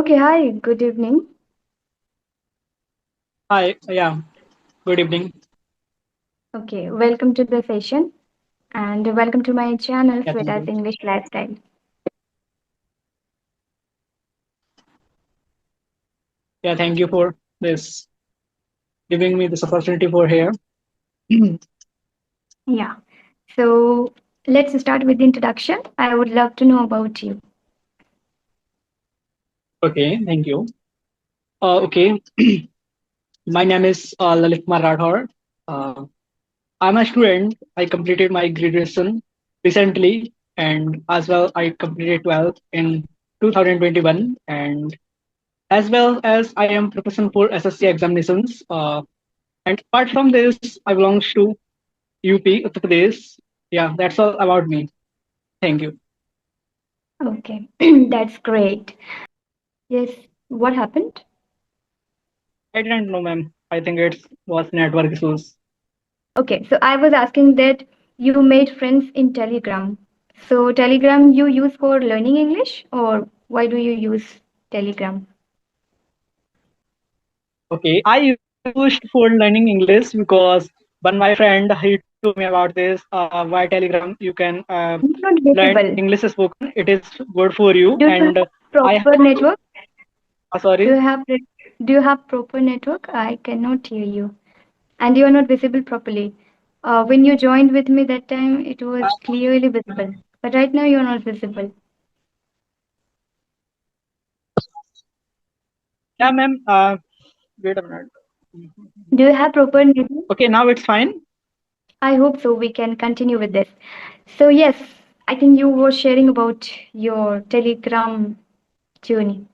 Okay, hi, good evening. Hi, yeah, good evening. Okay, welcome to the session and welcome to my channel, Yeah, thank Sweta's you. English Lifestyle. Yeah, thank you for this giving me this opportunity for here. Yeah, so let's start with the introduction. I would love to know about you. Okay, thank you. Okay, my name is Lalit Kumar Radhor. Uh, I'm a student. I completed my graduation recently, and as well, I completed 12th in 2021, and as well as I am preparing for SSC examinations. And apart from this, I belong to UP, Uttar Pradesh. Yeah, that's all about me. Thank you. Okay, that's great. Yes, what happened? I didn't know, ma'am. I think it was network issues. Okay, so I was asking that you made friends in Telegram. So, Telegram you use for learning English, or why do you use Telegram? Okay, I used for learning English because one my friend he told me about this. Via Telegram, you can It's not learn visible. English spoken. It is good for you. Do you have And I have proper network? Do sorry. you have do you have proper network? I cannot hear you, and you are not visible properly. When you joined with me that time, it was clearly visible, but right now you are not visible. Yeah, ma'am. Wait a minute. Do you have proper network? Okay, now it's fine. I hope so. We can continue with this. So yes, I think you were sharing about your Telegram journey.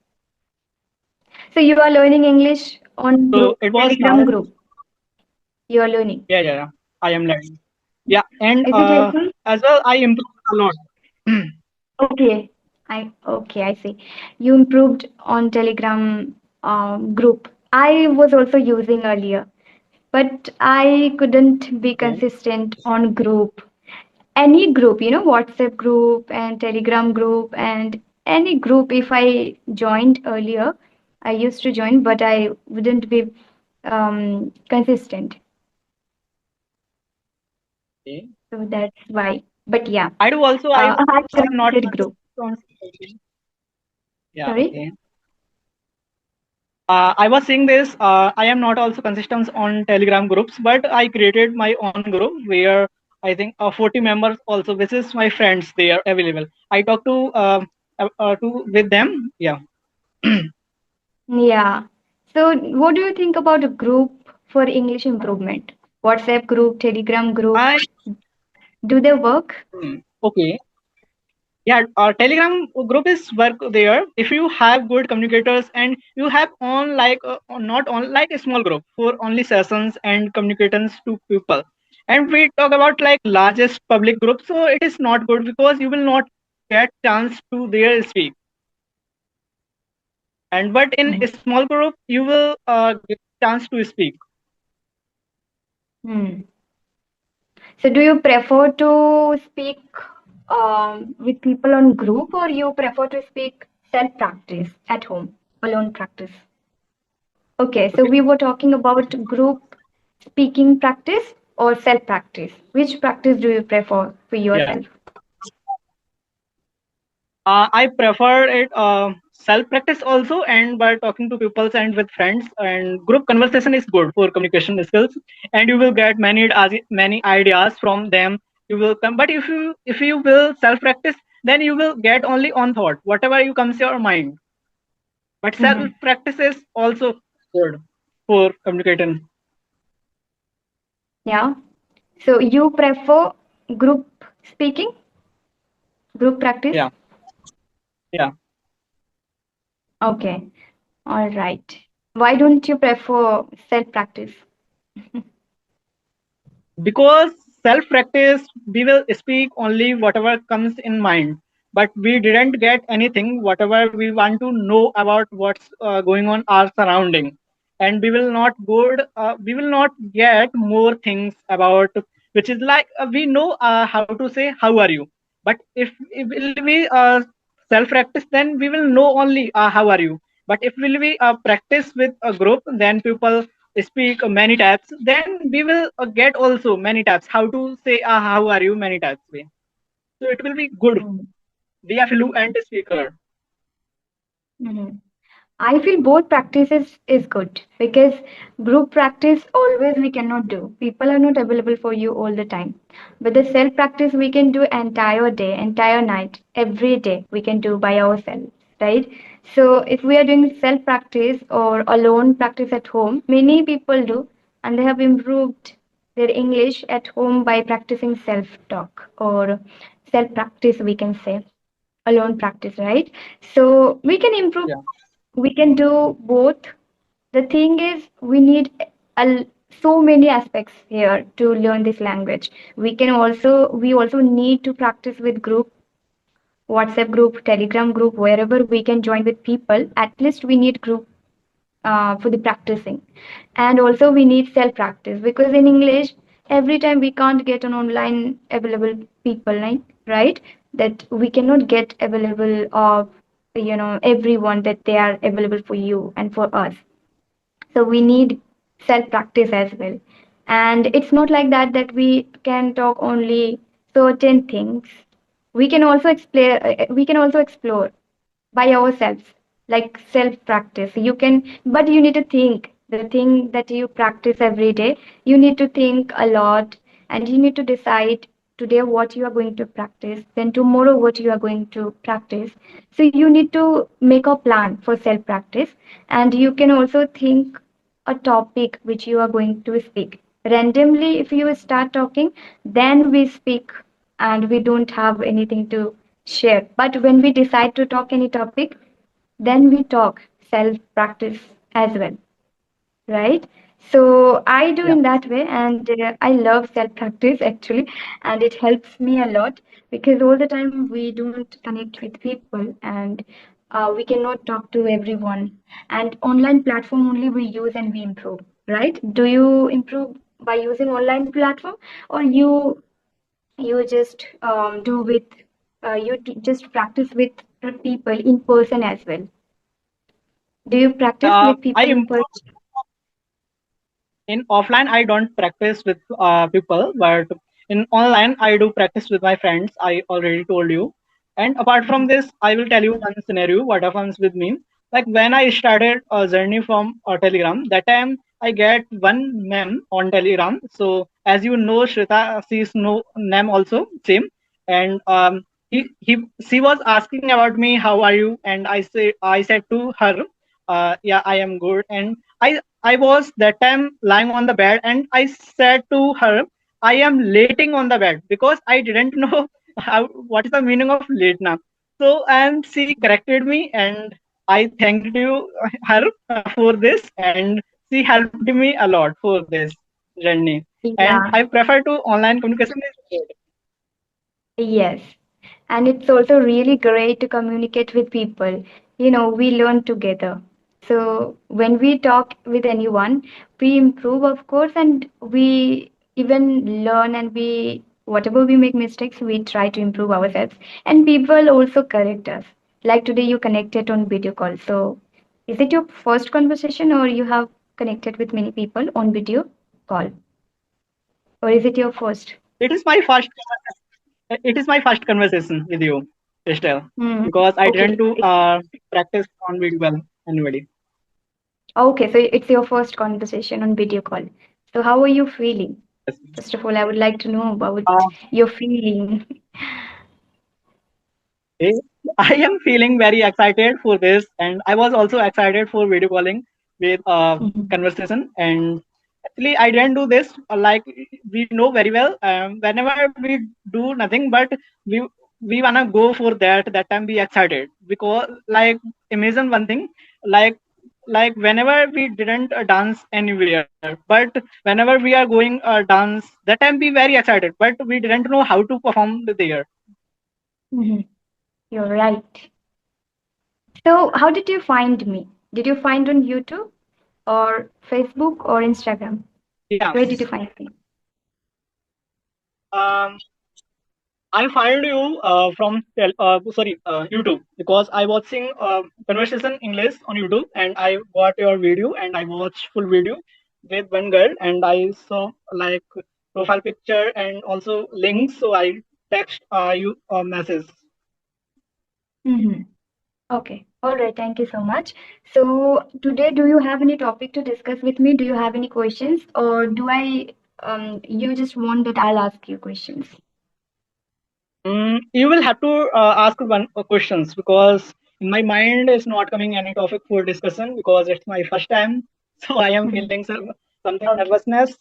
So you are learning English on So group it was Telegram started. group. You are learning. Yeah. I am learning. Yeah, and Is it helpful? as well, I improved a lot. Okay, I see. You improved on Telegram group. I was also using earlier, but I couldn't be Okay. consistent on group. Any group, WhatsApp group and Telegram group and any group. If I joined earlier, I used to join, but I wouldn't be consistent. Okay. So that's why. But yeah, I do also. I I'm not created group. on. Yeah. Sorry. Okay. I was saying this. I am not also consistent on Telegram groups, but I created my own group where I think 40 members also, which is my friends. They are available. I talk to with them. Yeah. Yeah. So, what do you think about a group for English improvement? WhatsApp group, Telegram group, I do they work? okay. Yeah, Telegram group is work there. If you have good communicators and you have on like not on like a small group for only sessions and communications to people. And we talk about like largest public group, so it is not good because you will not get chance to there speak. And but in a Mm. small group, you will get chance to speak. Hmm. So, do you prefer to speak with people on group or you prefer to speak self practice at home, alone practice? Okay, so Okay. we were talking about group speaking practice or self practice. Which practice do you prefer for Yeah. yourself? I prefer it self practice also, and by talking to people and with friends. And group conversation is good for communication skills, and you will get many ideas from them. You will come, but if you will self practice, then you will get only on thought, whatever you comes your mind. But self Mhm. practice is also good for communicating. Yeah. So you prefer group speaking, group practice? Yeah, yeah. Okay. All right. Why don't you prefer self practice? Because self practice we will speak only whatever comes in mind, but we didn't get anything whatever we want to know about what's going on our surrounding, and we will not get more things about, which is like we know how to say how are you, but if will we self practice, then we will know only how are you, But if will we practice with a group, then people speak many types, then we will get also many types how to say how are you many types way. So it will be good. Mm. We are fluent speaker. Mhm. I feel both practices is good because group practice always we cannot do. People are not available for you all the time. But the self practice we can do entire day, entire night, every day we can do by ourselves, right? So if we are doing self practice or alone practice at home, many people do and they have improved their English at home by practicing self talk or self practice we can say alone practice, right? So we can improve, Yeah. we can do both. The thing is, we need a, so many aspects here to learn this language. We also need to practice with group, WhatsApp group, Telegram group, wherever we can join with people. At least we need group for the practicing, and also we need self practice because in English every time we can't get an online available people, right, that we cannot get available of everyone that they are available for you and for us. So we need self practice as well. And it's not like that we can talk only certain things. We can also explore by ourselves, like self practice. You can, but you need to think the thing that you practice every day. You need to think a lot, and you need to decide today what you are going to practice, then tomorrow what you are going to practice. So you need to make a plan for self practice, and you can also think a topic which you are going to speak randomly. If you start talking, then we speak and we don't have anything to share. But when we decide to talk any topic, then we talk self practice as well, right? So I do Yeah. in that way, and I love self practice actually, and it helps me a lot because all the time we don't connect with people, and we cannot talk to everyone. And online platform only we use and we improve, right? Do you improve by using online platform, or you just do with just practice with people in person as well? Do you practice with I people in improve. person? In offline I don't practice with people, but in online I do practice with my friends, I already told you. And apart from this, I will tell you one scenario what happens with me. Like when I started a journey from Telegram, that time I get one meme on Telegram. So as you know, Shweta, she's no name also same. And he she was asking about me, how are you? And I said to her, yeah, I am good. And I was that time lying on the bed, and I said to her, I am lating on the bed because I didn't know how what is the meaning of late now. So and she corrected me, and I thanked you her for this, and she helped me a lot for this journey. And I Yeah, prefer to online communication is good. yes. And it's also really great to communicate with people. We learn together. So when we talk with anyone, we improve, of course, and we even learn, and whatever we make mistakes, we try to improve ourselves. And people also correct us. Like today, you connected on video call. So is it your first conversation, or you have connected with many people on video call? Or is it your first? It is my first it is my first conversation with you, Estelle, Hmm. because I didn't Okay. do practice on video well anybody. Okay, so it's your first conversation on video call. So how are you feeling? Yes. First of all, I would like to know about Uh, your feeling. Okay. I am feeling very excited for this, and I was also excited for video calling with Mhm. conversation. And actually, I didn't do this like we know very well. Whenever we do nothing, but we we wanna go for that. That time be excited because like imagine one thing, like whenever we didn't dance anywhere, but whenever we are going dance, that time be very excited, but we didn't know how to perform there. Mhm. You're right. So how did you find me? Did you find on YouTube or Facebook or Instagram? Yeah. Where did you find me? Um, I find you from YouTube because I watching conversation English on YouTube and I got your video and I watched full video with one girl and I saw like profile picture and also links, so I text you a message. Mm-hmm. Okay. All right. Thank you so much. So today, do you have any topic to discuss with me? Do you have any questions, or do I you just want that I'll ask you questions? You will have to ask one questions because in my mind is not coming any topic for discussion because it's my first time, so I am Mhm. feeling something Okay. nervousness.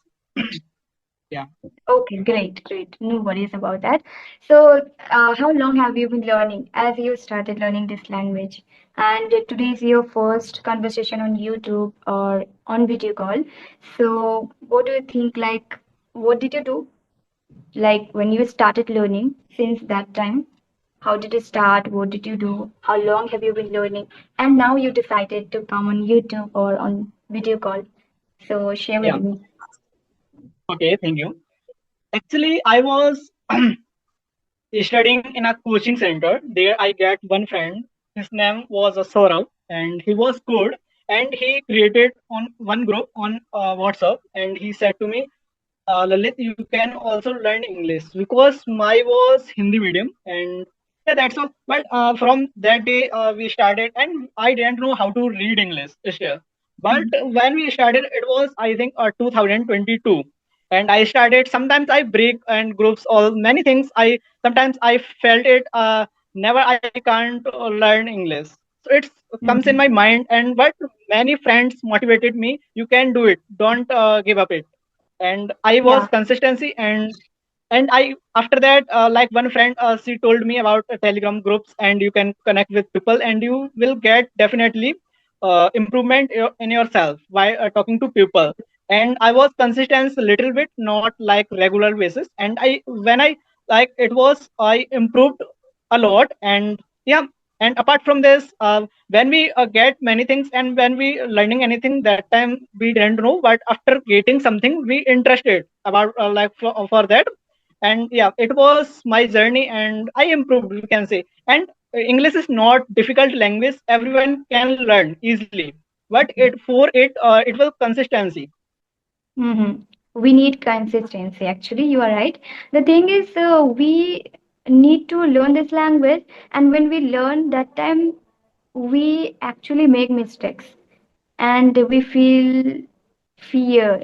Yeah. Okay, great, great. No worries about that. So, how long have you been learning as you started learning this language? And today is your first conversation on YouTube or on video call. So, what do you think? Like, what did you do? Like, when you started learning since that time, how did you start? What did you do? How long have you been learning? And now you decided to come on YouTube or on video call. So, share with Yeah. me. Okay. Thank you. Actually, I was studying in a coaching center. There, I get one friend. His name was Saurav, and he was good. And he created on one group on WhatsApp, and he said to me, Lalit, you can also learn English because my was Hindi medium, and yeah, that's all. But from that day, we started, and I didn't know how to read English still. But when we started, it was I think 2022, and I started. Sometimes I break and groups all many things. I sometimes I felt it. Never I can't learn English. So it comes in my Mhm. mind, and but many friends motivated me. You can do it. Don't give up it, and I was Yeah. consistency, and I after that like one friend she told me about telegram groups and you can connect with people and you will get definitely improvement in yourself by talking to people. And I was consistent a little bit, not like regular basis, and I when I like it was I improved a lot. And yeah, and apart from this when we get many things and when we learning anything, that time we didn't know, but after getting something we interested about for that. And yeah, it was my journey and I improved, we can say. And english is not difficult language, everyone can learn easily, but it for it will consistency. Mm-hmm. We need consistency. Actually, you are right. The thing is, we need to learn this language, and when we learn that time, we actually make mistakes, and we feel fear,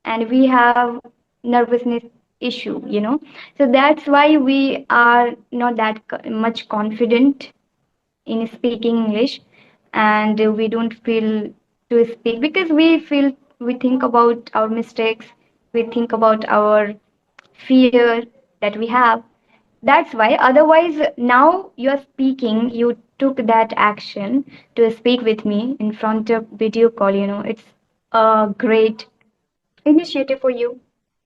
and we have nervousness issue. So that's why we are not that much confident in speaking English, and we don't feel to speak because we think about our mistakes, we think about our fear that we have. That's why. Otherwise, now you're speaking, you took that action to speak with me in front of video call. It's a great initiative for you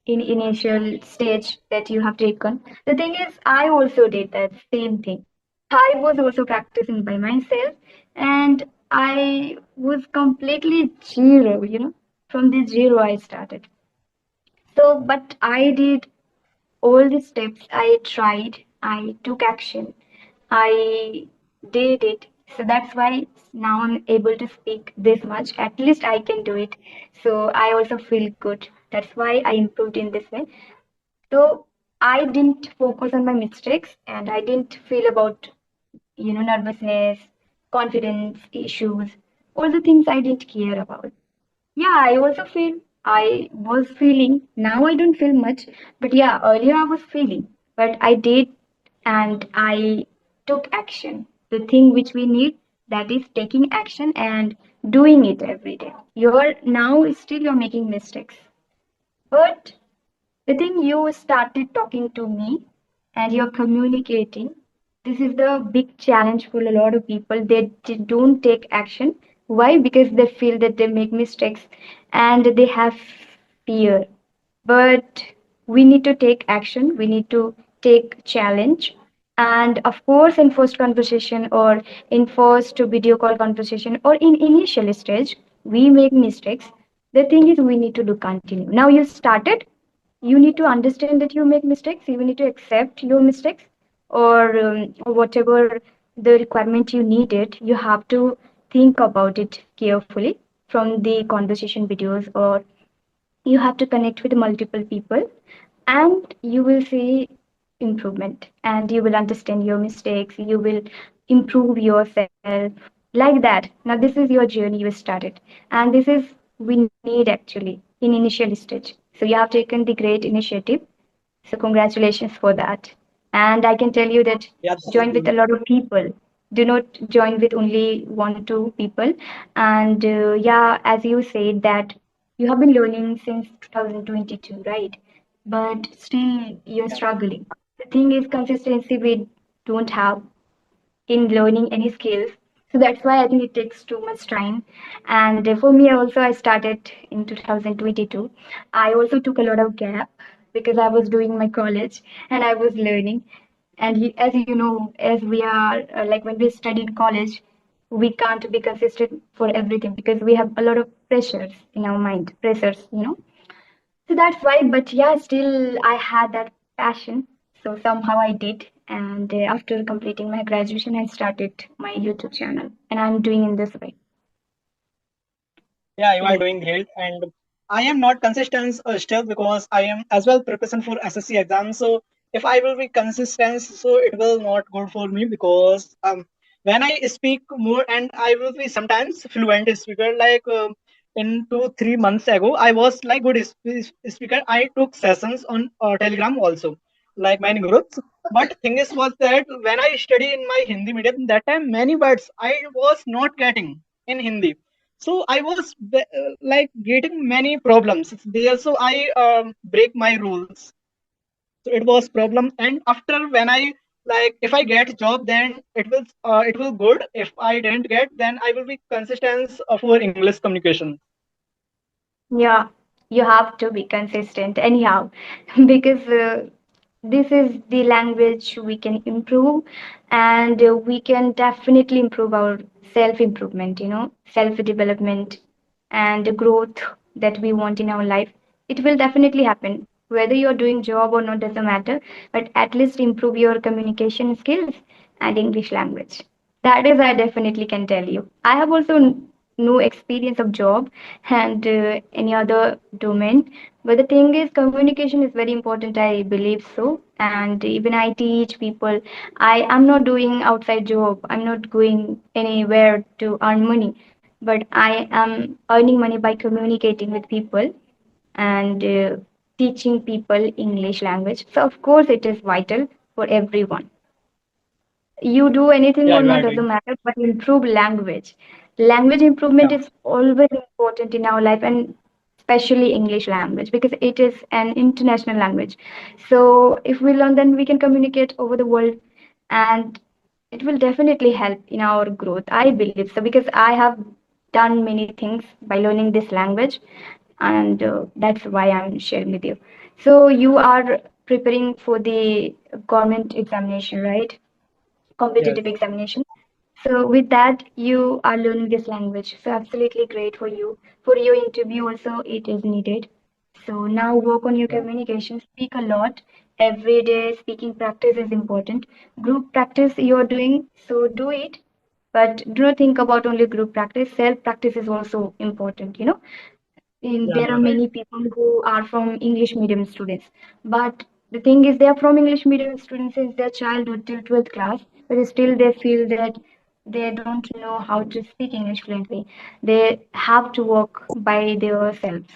in initial stage that you have taken. The thing is, I also did that same thing. I was also practicing by myself, and I was completely zero, from the zero I started. So, but I did all the steps. I tried, I took action, I did it. So that's why now I'm able to speak this much. At least I can do it. So I also feel good. That's why I improved in this way. So I didn't focus on my mistakes and I didn't feel about, nervousness, confidence issues, all the things I didn't care about. Yeah, I also feel I was feeling. Now I don't feel much, but yeah, earlier I was feeling. But I did and I took action. The thing which we need, that is taking action and doing it every day. You're now still you're making mistakes. But the thing you started talking to me and you're communicating, this is the big challenge for a lot of people. They don't take action. Why? Because they feel that they make mistakes and they have fear. But we need to take action, we need to take challenge. And of course, in first conversation or in first video call conversation or in initial stage, we make mistakes. The thing is, we need to do continue. Now you started, you need to understand that you make mistakes, you need to accept your mistakes, or whatever the requirement you needed, you have to think about it carefully from the conversation videos, or you have to connect with multiple people, and you will see improvement, and you will understand your mistakes, you will improve yourself, like that. Now this is your journey you started, and this is we need actually in initial stage. So you have taken the great initiative, so congratulations for that. And I can tell you that Yeah, join thank with a you. lot of people. Do not join with only one, two people. And yeah, as you said that you have been learning since 2022, right? But still you're Yeah. struggling. The thing is consistency we don't have in learning any skills. So that's why I think it takes too much time. And for me also, I started in 2022. I also took a lot of gap because I was doing my college and I was learning. And as you know, as we are like when we study in college, we can't be consistent for everything because we have a lot of pressures in our mind, pressures. So that's why, but yeah, still I had that passion. So somehow I did. And after completing my graduation, I started my YouTube channel. And I'm doing in this way. Yeah, you So are yeah. doing great, and I am not consistent still because I am as well preparation for SSC exam. So if I will be consistent, so it will not good for me because when I speak more and I will be sometimes fluent speaker. Like in 2 3 months ago, I was like good speaker. I took sessions on Telegram also, like many groups. But thing is was that when I study in my Hindi medium, that time many words I was not getting in Hindi, so I was like getting many problems there, so I break my rules. So it was problem, and after when I like if I get job, then it will good. If I didn't get, then I will be consistent for English communication. Yeah, you have to be consistent anyhow, because this is the language we can improve, and we can definitely improve our self improvement, self development and growth that we want in our life. It will definitely happen. Whether you're doing job or not doesn't matter, but at least improve your communication skills and English language. That is, I definitely can tell you. I have also no experience of job and any other domain, but the thing is communication is very important, I believe so. And even I teach people. I am not doing outside job, I'm not going anywhere to earn money, but I am earning money by communicating with people and teaching people English language. So of course it is vital for everyone. You do anything Yeah, or you not are doesn't doing. matter, but improve language improvement Yeah, is always important in our life, and especially English language because it is an international language. So if we learn, then we can communicate over the world, and it will definitely help in our growth, I believe so, because I have done many things by learning this language, and that's why I'm sharing with you. So you are preparing for the government examination, right? yes. Competitive examination. So with that, you are learning this language. So absolutely great for you. For your interview also, it is needed. So now work on your Yeah, communication. Speak a lot. Every day speaking practice is important. Group practice you are doing, so do it. But do not think about only group practice. Self practice is also important. yeah, There you are are right. many people who are from English medium students, but the thing is, they are from English medium students since their childhood till 12th class, but still they feel that they don't know how to speak English fluently. They have to work by themselves,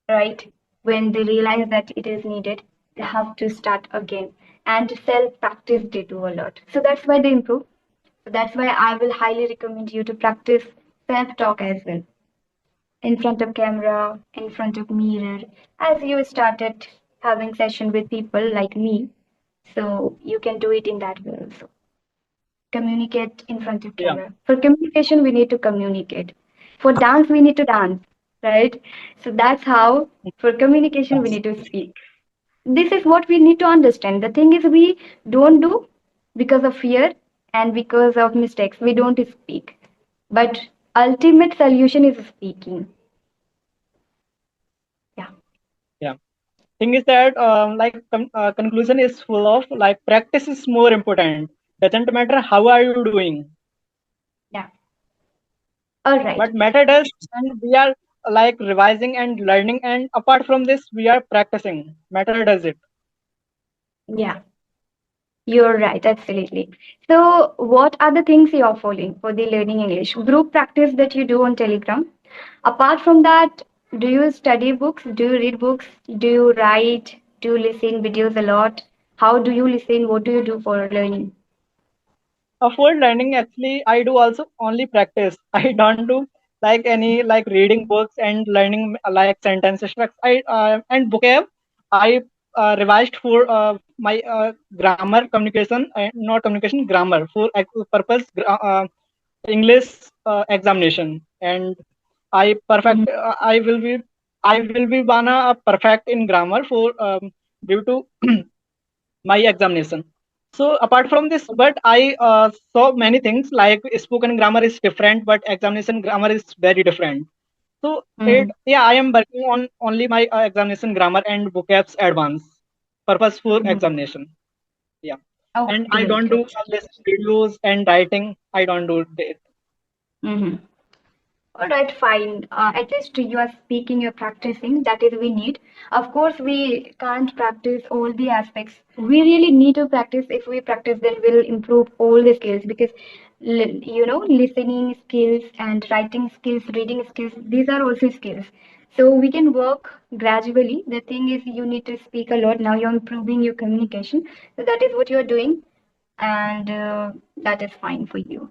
right? When they realize that it is needed, they have to start again. And self practice, they do a lot. So that's why they improve. So that's why I will highly recommend you to practice self talk as well, in front of camera, in front of mirror, as you started having session with people like me. So you can do it in that way also. Communicate in front of Yeah, camera. For communication, we need to communicate. For dance, we need to dance, right? So that's how, for communication, we yes. need to speak. This is what we need to understand. The thing is, we don't do because of fear and because of mistakes. We don't speak. But ultimate solution is speaking. Yeah. Yeah. thing is that conclusion is full of like practice is more important. Doesn't matter how are you doing, Yeah. All right. but matter does, and we are like revising and learning, and apart from this we are practicing. Matter does it. Yeah, you're right. Absolutely. So, what are the things you're following for the learning English? Group practice that you do on Telegram. Apart from that, do you study books? Do you read books? Do you write? Do you listen videos a lot? How do you listen? What do you do for learning? For learning, actually, I do also only practice. I don't do like any like reading books and learning like sentence structures. I and vocab. I revised for my grammar, communication, not communication, grammar for purpose English examination, and I Mhm. perfect. I will be wanna perfect in grammar for due to my examination. So apart from this, but I saw many things like spoken grammar is different, but examination grammar is very different. So it, Mhm. yeah, I am working on only my examination grammar and vocabs advance purpose for Mhm. examination. Yeah, Oh, and I great, don't do great. less videos and writing. I don't do it. Mhm. All right, fine. At least you are speaking, you're practicing. That is we need. Of course, we can't practice all the aspects. We really need to practice. If we practice, then we'll improve all the skills because, listening skills and writing skills, reading skills, these are also skills. So we can work gradually. The thing is, you need to speak a lot. Now you're improving your communication. So that is what you're doing, and that is fine for you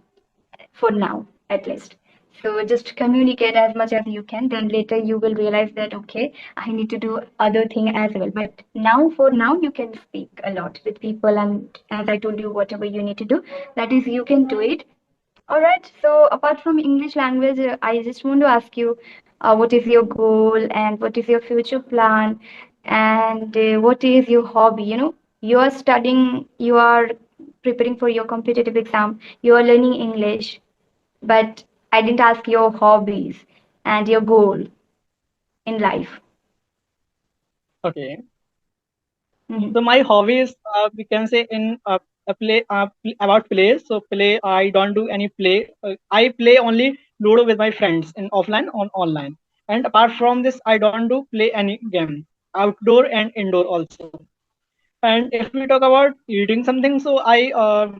for now at least. So just communicate as much as you can, then later you will realize that okay, I need to do other thing as well. But now for now you can speak a lot with people, and as I told you, whatever you need to do, that is you can do it. All right, so apart from English language, I just want to ask you, what is your goal and what is your future plan, and what is your hobby? You are studying, you are preparing for your competitive exam, you are learning English, but I didn't ask your hobbies and your goal in life. Okay. Mm-hmm. So my hobbies, we can say in about play. So play, I don't do any play. I play only Ludo with my friends in offline on online. And apart from this, I don't do play any game, outdoor and indoor also. And if we talk about eating something, so I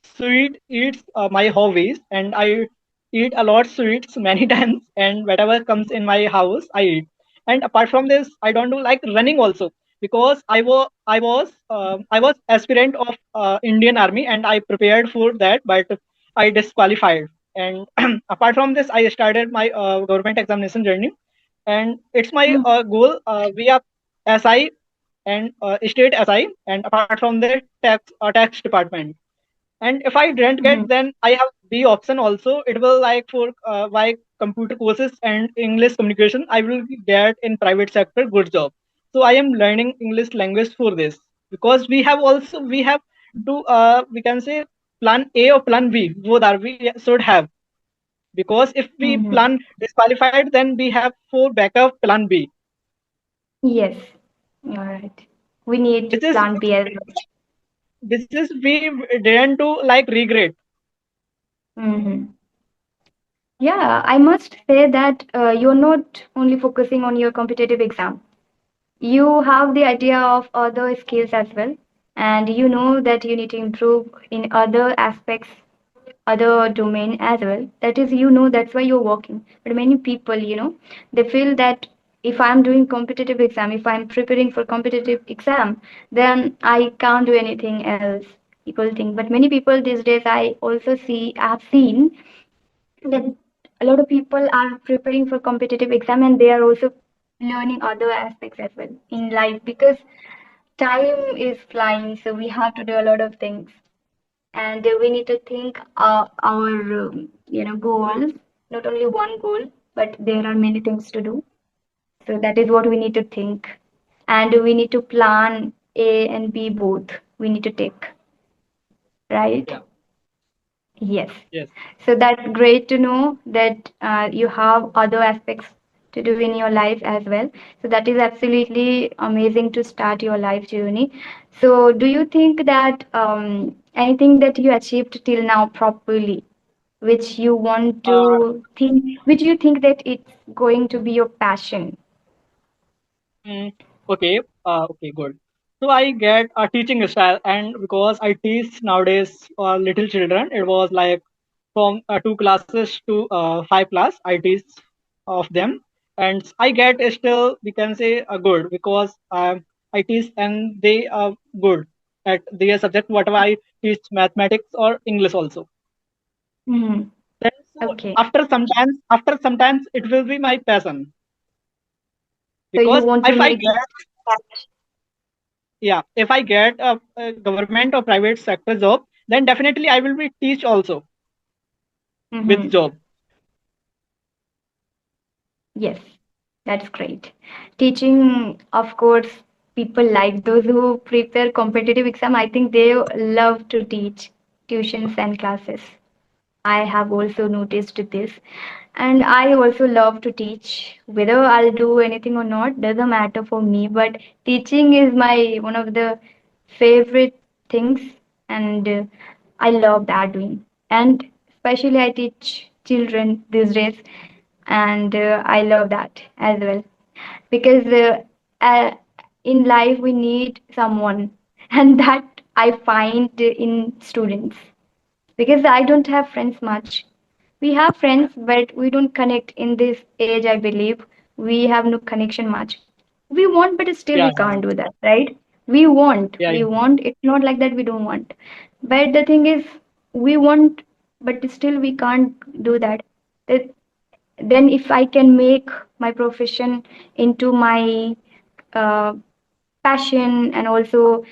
sweet eats my hobbies, and I eat a lot sweets many times, and whatever comes in my house, I eat. And apart from this, I don't do like running also because I was aspirant of Indian Army, and I prepared for that, but I disqualified. And apart from this, I started my government examination journey, and it's my goal via SI and state SI, and apart from the tax department. And if I didn't Mm-hmm. get, then I have B option also. It will like for my computer courses and English communication. I will get in private sector good job. So I am learning English language for this because we have to we can say plan A or plan B. Both are we should have, because if we Mm-hmm. plan disqualified, then we have for backup plan B. Yes. All right. We need This is plan B as well. this is we didn't to like regret. Mm-hmm. Yeah, I must say that you're not only focusing on your competitive exam. You have the idea of other skills as well, and you know that you need to improve in other aspects, other domain as well. That is, that's why you're working. But many people, they feel that if I'm doing competitive exam, if I'm preparing for competitive exam, then I can't do anything else, people think. But many people these days, I've seen that a lot of people are preparing for competitive exam, and they are also learning other aspects as well in life, because time is flying, so we have to do a lot of things, and we need to think our goals, not only one goal, but there are many things to do. So that is what we need to think, and we need to plan A and B both, we need to take, right? Yeah. Yes. Yes. So that's great to know that you have other aspects to do in your life as well. So that is absolutely amazing to start your life journey. So do you think that anything that you achieved till now properly, which you want Uh, to think, which you think that it's going to be your passion? mm, okay, okay, good. So I get a teaching style, and because I teach nowadays little children, it was like from 2 classes to 5 class. I teach of them, and I get still we can say good because I teach and they are good at their subject. Whatever I teach, mathematics or English also. Hmm. Then so Okay. after sometimes it will be my passion So you because want to if I make get yeah if I get a government or private sector job, then definitely I will be teach also with it. job. Yes, that's great. Teaching, of course, people like those who prepare competitive exam, I think they love to teach tuitions and classes. I have also noticed this. And I also love to teach. Whether I'll do anything or not doesn't matter for me. But teaching is my one of the favorite things, and I love that doing. And especially I teach children these days, and I love that as well because uh, in life we need someone, and that I find in students because I don't have friends much. We have friends, but we don't connect in this age, I believe. We have no connection much. We want, but still Yeah, we can't do that, right? We want, yeah, we yeah, want. It's not like that we don't want. But the thing is, we want, but still we can't do that. That then if I can make my profession into my uh, passion and also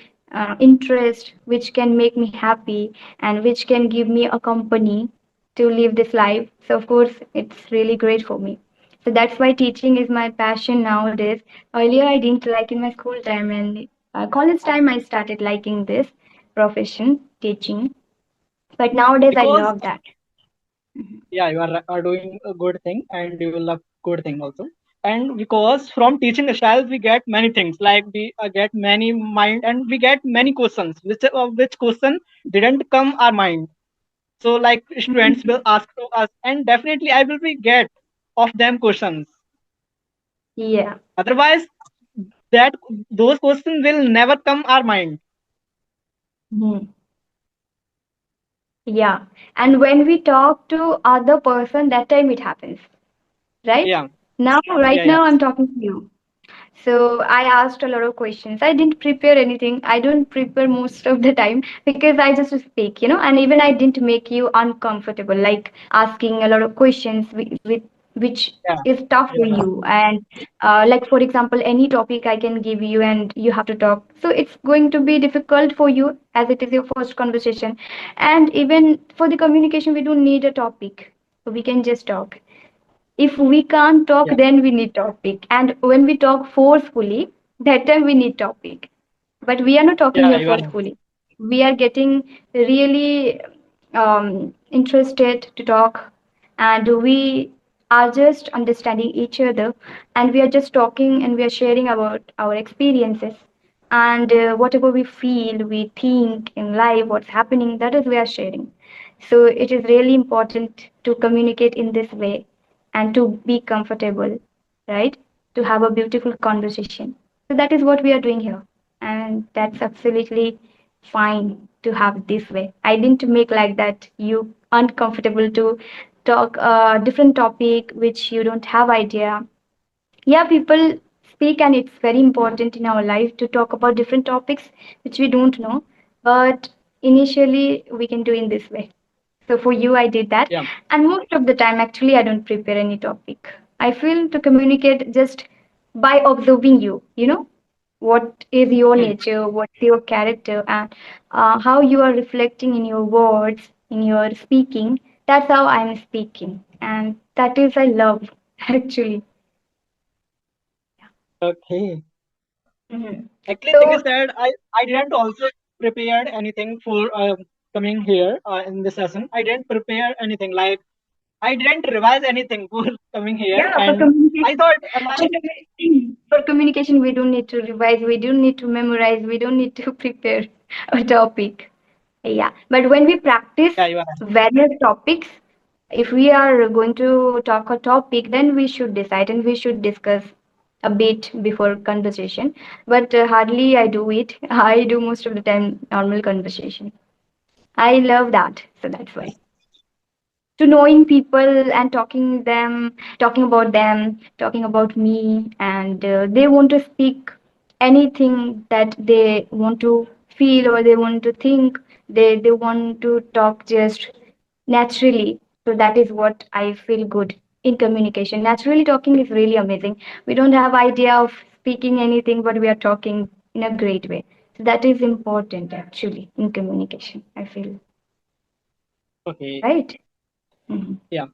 interest which can make me happy and which can give me a company to live this life, so of course it's really great for me. So that's why teaching is my passion nowadays. Earlier I didn't like in my school time, and college time I started liking this profession, teaching, but nowadays I because love that. yeah you are doing a good thing and you will love good thing also. And because from teaching styles we get many things like we get many mind and we get many questions which question didn't come our mind. So like students will ask to us and definitely I will be get of them questions. Yeah. Otherwise that those questions will never come our mind. Mhm. Yeah, and when we talk to other person, that time it happens, right? Yeah, Now, right yeah, yeah, now, I'm talking to you. So I asked a lot of questions. I didn't prepare anything. I don't prepare most of the time because I just speak, and even I didn't make you uncomfortable, like asking a lot of questions with which yeah, is tough for yeah, you. And like for example, any topic I can give you and you have to talk. So it's going to be difficult for you as it is your first conversation. And even for the communication, we don't need a topic. We can just talk. If we can't talk, yeah, then we need topic. And when we talk forcefully, that time we need topic. But we are not talking yeah, here you are forcefully. We are getting really interested to talk, and we are just understanding each other, and we are just talking and we are sharing about our experiences and whatever we feel, we think in life, what's happening, that is we are sharing. So it is really important to communicate in this way and to be comfortable, right? To have a beautiful conversation. So that is what we are doing here. And that's absolutely fine to have this way. I didn't make like that you uncomfortable to talk a different topic which you don't have idea. Yeah, people speak, and it's very important in our life to talk about different topics which we don't know. But initially, we can do in this way. So for you, I did that. yeah, And most of the time, actually, I don't prepare any topic. I feel to communicate just by observing you, what is your hmm, nature, what's your character, and how you are reflecting in your words, in your speaking. That's how I'm speaking. And that is, I love, actually. okay. Mhm. Actually, thing is So, that I didn't also prepared anything for coming here in this session. I didn't prepare anything like I didn't revise anything for coming here, Yeah, for and I communication. thought For communication, we don't need to revise, we don't need to memorize, we don't need to prepare a topic. Yeah, but when we practice yeah, you are various topics, if we are going to talk a topic, then we should decide and we should discuss a bit before conversation. But hardly I do it. I do most of the time normal conversation. I love that, so that's why to knowing people and talking about them, talking about me, and they want to speak anything that they want to feel or they want to think. They want to talk just naturally. So that is what I feel good in communication. Naturally talking is really amazing. We don't have idea of speaking anything, but we are talking in a great way. So that is important actually in communication, I feel. okay. Right. Mhm. Yeah.